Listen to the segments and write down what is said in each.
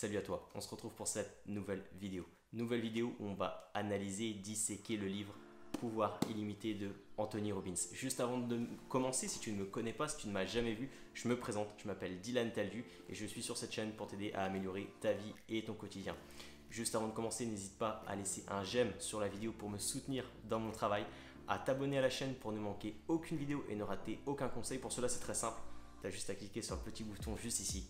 Salut à toi, on se retrouve pour cette nouvelle vidéo. Nouvelle vidéo où on va analyser et disséquer le livre Pouvoir illimité de Anthony Robbins. Juste avant de commencer, si tu ne me connais pas, si tu ne m'as jamais vu, je me présente, je m'appelle Dylan Talvu et je suis sur cette chaîne pour t'aider à améliorer ta vie et ton quotidien. Juste avant de commencer, n'hésite pas à laisser un j'aime sur la vidéo pour me soutenir dans mon travail, à t'abonner à la chaîne pour ne manquer aucune vidéo et ne rater aucun conseil. Pour cela, c'est très simple, tu as juste à cliquer sur le petit bouton juste ici.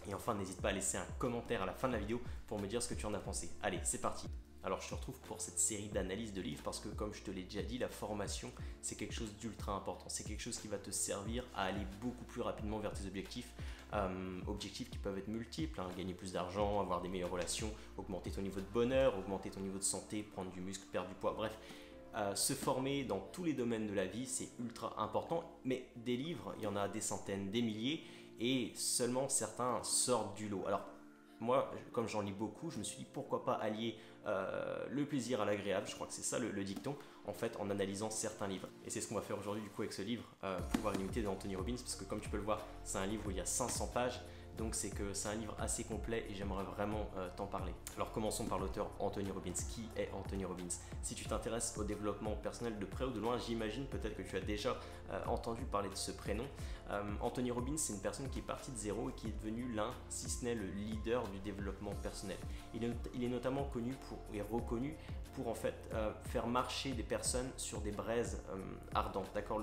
Et enfin, n'hésite pas à laisser un commentaire à la fin de la vidéo pour me dire ce que tu en as pensé. Allez, c'est parti. Alors, je te retrouve pour cette série d'analyses de livres parce que, comme je te l'ai déjà dit, la formation, c'est quelque chose d'ultra important. C'est quelque chose qui va te servir à aller beaucoup plus rapidement vers tes objectifs. Objectifs qui peuvent être multiples, hein, gagner plus d'argent, avoir des meilleures relations, augmenter ton niveau de bonheur, augmenter ton niveau de santé, prendre du muscle, perdre du poids, bref. Se former dans tous les domaines de la vie, c'est ultra important, mais des livres, il y en a des centaines, des milliers, et seulement certains sortent du lot. Alors, moi, comme j'en lis beaucoup, je me suis dit pourquoi pas allier le plaisir à l'agréable, je crois que c'est ça le dicton, en fait, en analysant certains livres. Et c'est ce qu'on va faire aujourd'hui du coup avec ce livre, Pouvoir illimité de Anthony Robbins, parce que comme tu peux le voir, c'est un livre où il y a 500 pages, donc c'est un livre assez complet et j'aimerais vraiment t'en parler. Alors commençons par l'auteur Anthony Robbins. Qui est Anthony Robbins? Si tu t'intéresses au développement personnel de près ou de loin, j'imagine peut-être que tu as déjà entendu parler de ce prénom. Anthony Robbins, c'est une personne qui est partie de zéro et qui est devenue l'un, si ce n'est le leader du développement personnel. Il est notamment connu et reconnu pour en fait faire marcher des personnes sur des braises ardentes. D'accord,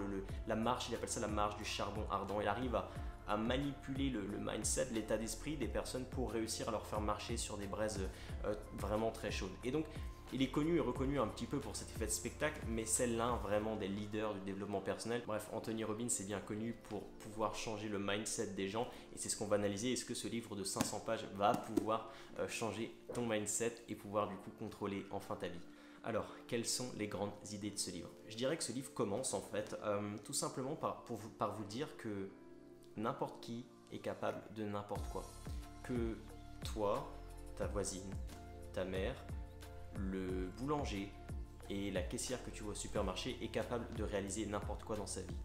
la marche, il appelle ça la marche du charbon ardent. Il arrive à manipuler le mindset, l'état d'esprit des personnes pour réussir à leur faire marcher sur des braises vraiment très chaudes. Et donc, il est connu et reconnu un petit peu pour cet effet de spectacle, mais c'est l'un vraiment des leaders du développement personnel. Bref, Anthony Robbins est bien connu pour pouvoir changer le mindset des gens et c'est ce qu'on va analyser. Est-ce que ce livre de 500 pages va pouvoir changer ton mindset et pouvoir du coup contrôler enfin ta vie? Alors, quelles sont les grandes idées de ce livre? Je dirais que ce livre commence en fait tout simplement par vous dire que n'importe qui est capable de n'importe quoi. Que toi, ta voisine, ta mère, le boulanger et la caissière que tu vois au supermarché est capable de réaliser n'importe quoi dans sa vie.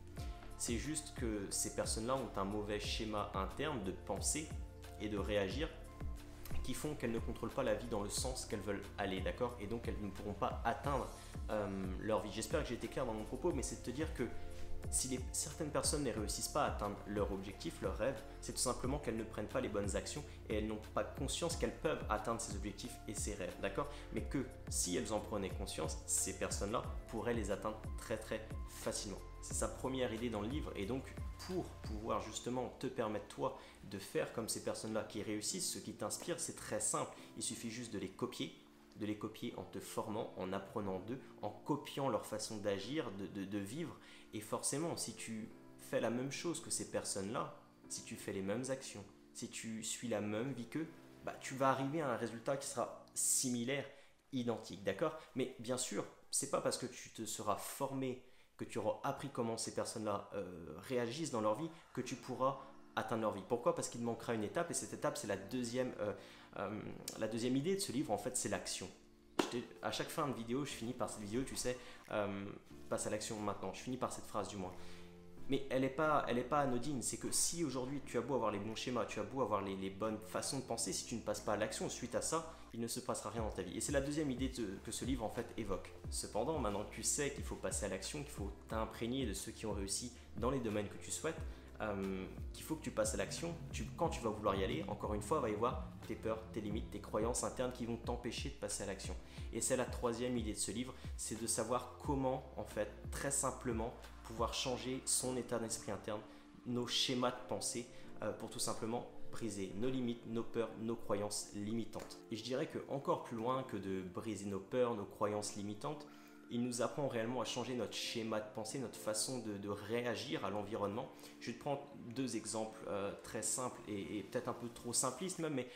C'est juste que ces personnes-là ont un mauvais schéma interne de penser et de réagir qui font qu'elles ne contrôlent pas la vie dans le sens qu'elles veulent aller, d'accord? Et donc elles ne pourront pas atteindre leur vie. J'espère que j'ai été clair dans mon propos, mais c'est de te dire que si certaines personnes ne réussissent pas à atteindre leur objectif, leur rêve, c'est tout simplement qu'elles ne prennent pas les bonnes actions et elles n'ont pas conscience qu'elles peuvent atteindre ces objectifs et ces rêves, d'accord? Mais que si elles en prenaient conscience, ces personnes-là pourraient les atteindre très très facilement. C'est sa première idée dans le livre et donc pour pouvoir justement te permettre toi de faire comme ces personnes-là qui réussissent, ce qui t'inspire, c'est très simple, il suffit juste de les copier en te formant, en apprenant d'eux, en copiant leur façon d'agir, de vivre. Et forcément, si tu fais la même chose que ces personnes-là, si tu fais les mêmes actions, si tu suis la même vie qu'eux, bah, tu vas arriver à un résultat qui sera similaire, identique, d'accord? Mais bien sûr, c'est pas parce que tu te seras formé, que tu auras appris comment ces personnes-là réagissent dans leur vie, que tu pourras atteindre leur vie. Pourquoi? Parce qu'il manquera une étape et cette étape c'est la deuxième idée de ce livre en fait, c'est l'action. À chaque fin de vidéo, je finis par cette vidéo, tu sais, passe à l'action maintenant, je finis par cette phrase du moins. Mais elle n'est pas anodine, c'est que si aujourd'hui tu as beau avoir les bons schémas, tu as beau avoir les bonnes façons de penser, si tu ne passes pas à l'action suite à ça, il ne se passera rien dans ta vie. Et c'est la deuxième idée que ce livre en fait évoque. Cependant, maintenant que tu sais qu'il faut passer à l'action, qu'il faut t'imprégner de ceux qui ont réussi dans les domaines que tu souhaites, qu'il faut que tu passes à l'action, quand tu vas vouloir y aller, encore une fois, il va y avoir tes peurs, tes limites, tes croyances internes qui vont t'empêcher de passer à l'action. Et c'est la troisième idée de ce livre, c'est de savoir comment, en fait, très simplement, pouvoir changer son état d'esprit interne, nos schémas de pensée, pour tout simplement briser nos limites, nos peurs, nos croyances limitantes. Et je dirais que encore plus loin que de briser nos peurs, nos croyances limitantes, il nous apprend réellement à changer notre schéma de pensée, notre façon de réagir à l'environnement. Je vais te prendre deux exemples très simples et peut-être un peu trop simplistes même, mais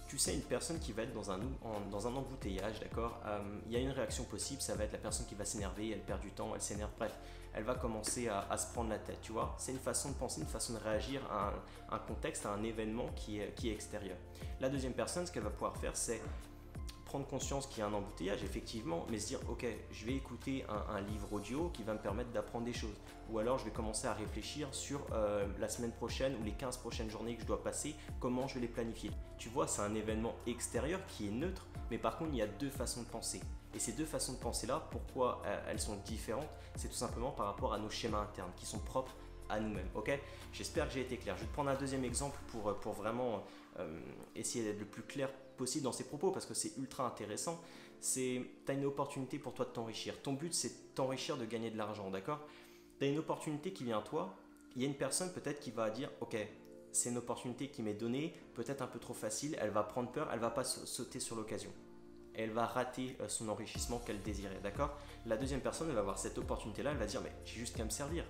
tu sais, une personne qui va être dans un embouteillage, d'accord, il y a une réaction possible, ça va être la personne qui va s'énerver, elle perd du temps, elle s'énerve, bref, elle va commencer à se prendre la tête, tu vois. C'est une façon de penser, une façon de réagir à un contexte, à un événement qui est extérieur. La deuxième personne, ce qu'elle va pouvoir faire, c'est prendre conscience qu'il y a un embouteillage, effectivement, mais se dire, ok, je vais écouter un livre audio qui va me permettre d'apprendre des choses. Ou alors, je vais commencer à réfléchir sur la semaine prochaine ou les 15 prochaines journées que je dois passer, comment je vais les planifier. Tu vois, c'est un événement extérieur qui est neutre, mais par contre, il y a deux façons de penser. Et ces deux façons de penser-là, pourquoi elles sont différentes? C'est tout simplement par rapport à nos schémas internes qui sont propres à nous-mêmes. Ok? J'espère que j'ai été clair. Je vais te prendre un deuxième exemple pour vraiment essayer d'être le plus clair possible dans ces propos parce que c'est ultra intéressant. Tu as une opportunité pour toi de t'enrichir. Ton but, c'est de t'enrichir, de gagner de l'argent, d'accord? Tu as une opportunité qui vient à toi. Il y a une personne peut-être qui va dire, ok, c'est une opportunité qui m'est donnée, peut-être un peu trop facile, elle va prendre peur, elle va pas sauter sur l'occasion. Elle va rater son enrichissement qu'elle désirait, d'accord? La deuxième personne, elle va avoir cette opportunité-là, elle va dire, mais j'ai juste qu'à me servir.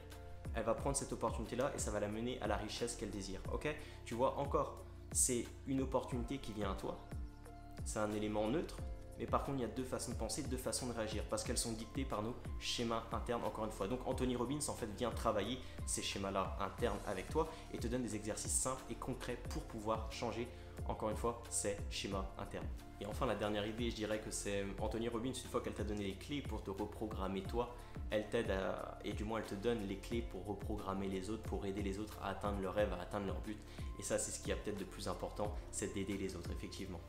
Elle va prendre cette opportunité-là et ça va la mener à la richesse qu'elle désire, ok? Tu vois, encore, c'est une opportunité qui vient à toi. C'est un élément neutre, mais par contre, il y a deux façons de penser, deux façons de réagir, parce qu'elles sont dictées par nos schémas internes, encore une fois. Donc, Anthony Robbins, en fait, vient travailler ces schémas-là internes avec toi et te donne des exercices simples et concrets pour pouvoir changer, encore une fois, ces schémas internes. Et enfin, la dernière idée, je dirais que c'est Anthony Robbins, une fois qu'elle t'a donné les clés pour te reprogrammer toi, elle t'aide et du moins elle te donne les clés pour reprogrammer les autres, pour aider les autres à atteindre leurs rêves, à atteindre leur but. Et ça, c'est ce qui a peut-être de plus important, c'est d'aider les autres, effectivement.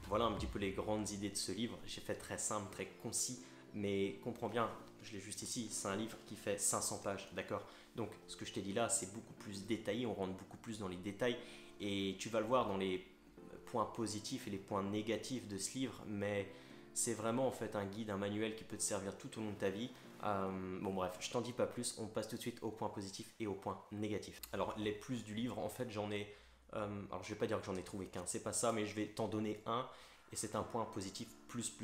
Voilà un petit peu les grandes idées de ce livre. J'ai fait très simple, très concis, mais comprends bien, je l'ai juste ici, c'est un livre qui fait 500 pages, d'accord? Donc, ce que je t'ai dit là, c'est beaucoup plus détaillé, on rentre beaucoup plus dans les détails et tu vas le voir dans les points positifs et les points négatifs de ce livre, mais c'est vraiment en fait un guide, un manuel qui peut te servir tout au long de ta vie. Bon bref, je t'en dis pas plus, on passe tout de suite aux points positifs et aux points négatifs. Alors les plus du livre, en fait j'en ai, alors je vais pas dire que j'en ai trouvé qu'un, c'est pas ça, mais je vais t'en donner un et c'est un point positif plus,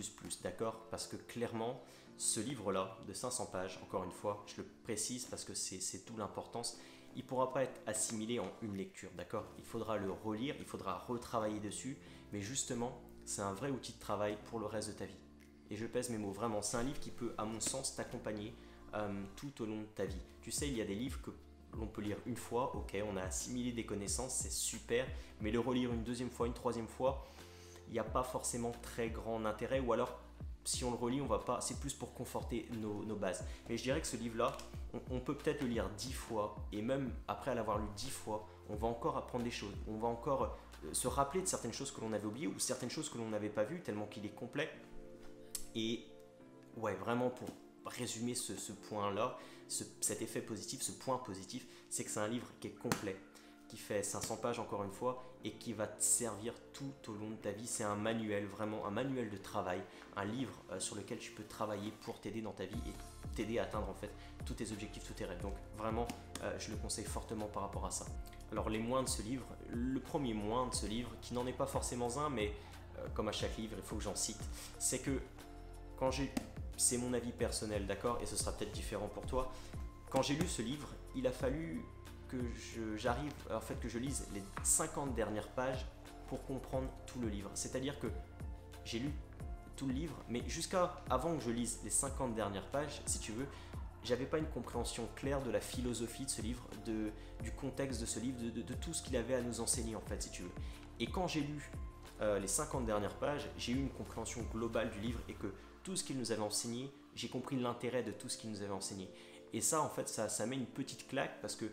d'accord? Parce que clairement, ce livre-là de 500 pages, encore une fois, je le précise parce que c'est tout l'importance, il ne pourra pas être assimilé en une lecture, d'accord? Il faudra le relire, il faudra retravailler dessus, mais justement, c'est un vrai outil de travail pour le reste de ta vie. Et je pèse mes mots, vraiment, c'est un livre qui peut, à mon sens, t'accompagner tout au long de ta vie. Tu sais, il y a des livres que l'on peut lire une fois, ok, on a assimilé des connaissances, c'est super, mais le relire une deuxième fois, une troisième fois, il n'y a pas forcément très grand intérêt, ou alors si on le relit, on va pas, c'est plus pour conforter nos bases. Mais je dirais que ce livre-là, on peut peut-être le lire 10 fois, et même après l'avoir lu 10 fois, on va encore apprendre des choses, on va encore se rappeler de certaines choses que l'on avait oubliées, ou certaines choses que l'on n'avait pas vues, tellement qu'il est complet. Et ouais, vraiment pour résumer ce point-là, cet effet positif, ce point positif, c'est que c'est un livre qui est complet, qui fait 500 pages encore une fois et qui va te servir tout au long de ta vie. C'est un manuel, vraiment un manuel de travail, un livre sur lequel tu peux travailler pour t'aider dans ta vie et t'aider à atteindre en fait tous tes objectifs, tous tes rêves. Donc vraiment, je le conseille fortement par rapport à ça. Alors les moins de ce livre, le premier moins de ce livre, qui n'en est pas forcément un, mais comme à chaque livre, il faut que j'en cite, c'est que quand c'est mon avis personnel, d'accord, et ce sera peut-être différent pour toi, quand j'ai lu ce livre, il a fallu que je lise les 50 dernières pages pour comprendre tout le livre. C'est-à-dire que j'ai lu tout le livre, mais avant que je lise les 50 dernières pages, si tu veux, j'avais pas une compréhension claire de la philosophie de ce livre, du contexte de ce livre, de tout ce qu'il avait à nous enseigner en fait, si tu veux. Et quand j'ai lu les 50 dernières pages, j'ai eu une compréhension globale du livre et que tout ce qu'il nous avait enseigné, j'ai compris l'intérêt de tout ce qu'il nous avait enseigné. Et ça, en fait, ça met une petite claque parce que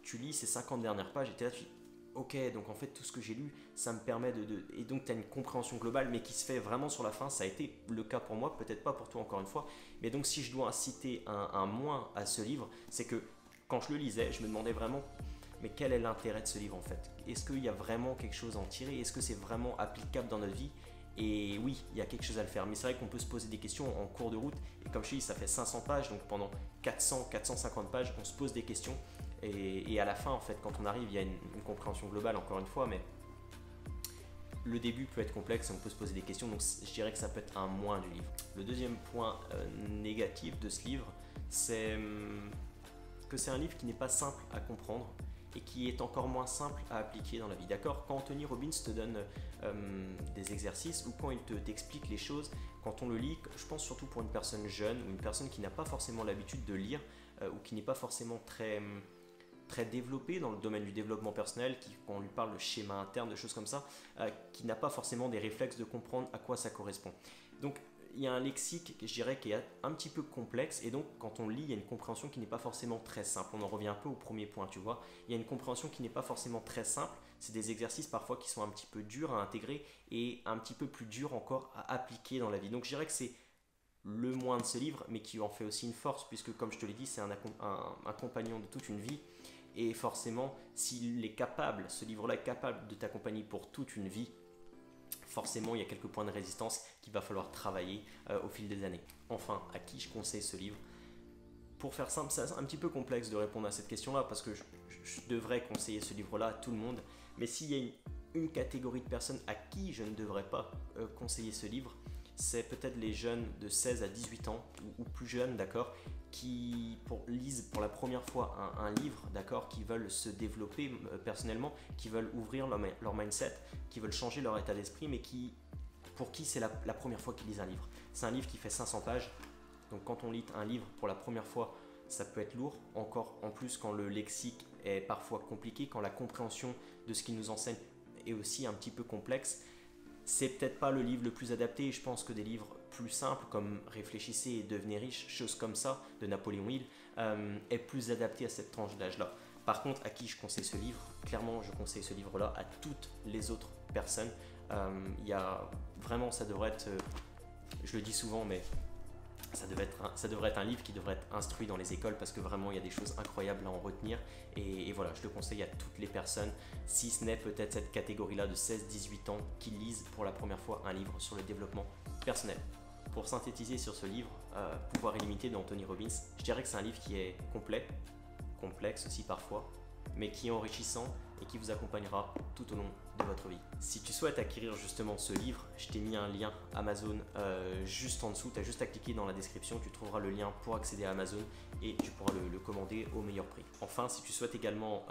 tu lis ces 50 dernières pages et tu es là, tu dis, ok, donc en fait, tout ce que j'ai lu, ça me permet Et donc, tu as une compréhension globale, mais qui se fait vraiment sur la fin. Ça a été le cas pour moi, peut-être pas pour toi encore une fois. Mais donc, si je dois inciter un moins à ce livre, c'est que quand je le lisais, je me demandais vraiment, mais quel est l'intérêt de ce livre en fait? Est-ce qu'il y a vraiment quelque chose à en tirer? Est-ce que c'est vraiment applicable dans notre vie? Et oui, il y a quelque chose à le faire, mais c'est vrai qu'on peut se poser des questions en cours de route. Et comme je te dis, ça fait 500 pages, donc pendant 450 pages, on se pose des questions. Et à la fin, en fait, quand on arrive, il y a une compréhension globale, encore une fois, mais le début peut être complexe et on peut se poser des questions, donc je dirais que ça peut être un moins du livre. Le deuxième point négatif de ce livre, c'est que c'est un livre qui n'est pas simple à comprendre et qui est encore moins simple à appliquer dans la vie. D'accord? Quand Anthony Robbins te donne des exercices ou quand il t'explique les choses, quand on le lit, je pense surtout pour une personne jeune ou une personne qui n'a pas forcément l'habitude de lire ou qui n'est pas forcément très très développé dans le domaine du développement personnel, quand on lui parle de schéma interne, de choses comme ça, qui n'a pas forcément des réflexes de comprendre à quoi ça correspond. Donc il y a un lexique, je dirais, qui est un petit peu complexe, et donc quand on lit, il y a une compréhension qui n'est pas forcément très simple. On en revient un peu au premier point, tu vois. Il y a une compréhension qui n'est pas forcément très simple. C'est des exercices parfois qui sont un petit peu durs à intégrer et un petit peu plus durs encore à appliquer dans la vie. Donc je dirais que c'est le moins de ce livre, mais qui en fait aussi une force, puisque comme je te l'ai dit, c'est un compagnon de toute une vie. Et forcément, s'il est capable, ce livre-là est capable de t'accompagner pour toute une vie, forcément il y a quelques points de résistance qu'il va falloir travailler au fil des années. Enfin, à qui je conseille ce livre? Pour faire simple, c'est un petit peu complexe de répondre à cette question-là, parce que je devrais conseiller ce livre-là à tout le monde, mais s'il y a une catégorie de personnes à qui je ne devrais pas conseiller ce livre, c'est peut-être les jeunes de 16 à 18 ans ou plus jeunes, d'accord, qui lisent pour la première fois un livre, d'accord, qui veulent se développer personnellement, qui veulent ouvrir leur mindset, qui veulent changer leur état d'esprit, mais pour qui c'est la première fois qu'ils lisent un livre. C'est un livre qui fait 500 pages, donc quand on lit un livre pour la première fois, ça peut être lourd, encore en plus quand le lexique est parfois compliqué, quand la compréhension de ce qu'il nous enseigne est aussi un petit peu complexe. C'est peut-être pas le livre le plus adapté, je pense que des livres plus simples comme Réfléchissez et devenez riche, choses comme ça, de Napoléon Hill, est plus adapté à cette tranche d'âge-là. Par contre, à qui je conseille ce livre? Clairement, je conseille ce livre-là à toutes les autres personnes. Il y a vraiment, ça devrait être, je le dis souvent, mais ça devrait être un livre qui devrait être instruit dans les écoles, parce que vraiment il y a des choses incroyables à en retenir, et voilà, je le conseille à toutes les personnes, si ce n'est peut-être cette catégorie-là de 16-18 ans qui lisent pour la première fois un livre sur le développement personnel. Pour synthétiser sur ce livre, Pouvoir illimité d'Anthony Robbins, je dirais que c'est un livre qui est complet, complexe aussi parfois, mais qui est enrichissant et qui vous accompagnera tout au long de votre vie. Si tu souhaites acquérir justement ce livre, je t'ai mis un lien Amazon juste en dessous. Tu as juste à cliquer dans la description, tu trouveras le lien pour accéder à Amazon et tu pourras le commander au meilleur prix. Enfin, si tu souhaites également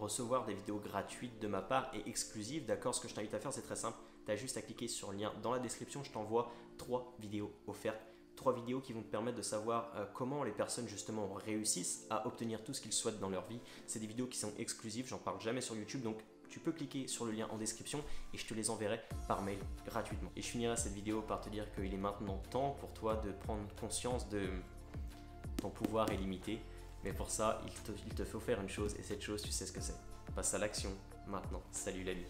recevoir des vidéos gratuites de ma part et exclusives, d'accord, ce que je t'invite à faire, c'est très simple. Tu as juste à cliquer sur le lien dans la description, je t'envoie 3 vidéos offertes. 3 vidéos qui vont te permettre de savoir comment les personnes justement réussissent à obtenir tout ce qu'ils souhaitent dans leur vie. C'est des vidéos qui sont exclusives, j'en parle jamais sur YouTube, donc tu peux cliquer sur le lien en description et je te les enverrai par mail gratuitement. Et je finirai cette vidéo par te dire qu'il est maintenant temps pour toi de prendre conscience de ton pouvoir illimité. Mais pour ça, il te faut faire une chose, et cette chose, tu sais ce que c'est. Passe à l'action maintenant. Salut l'ami.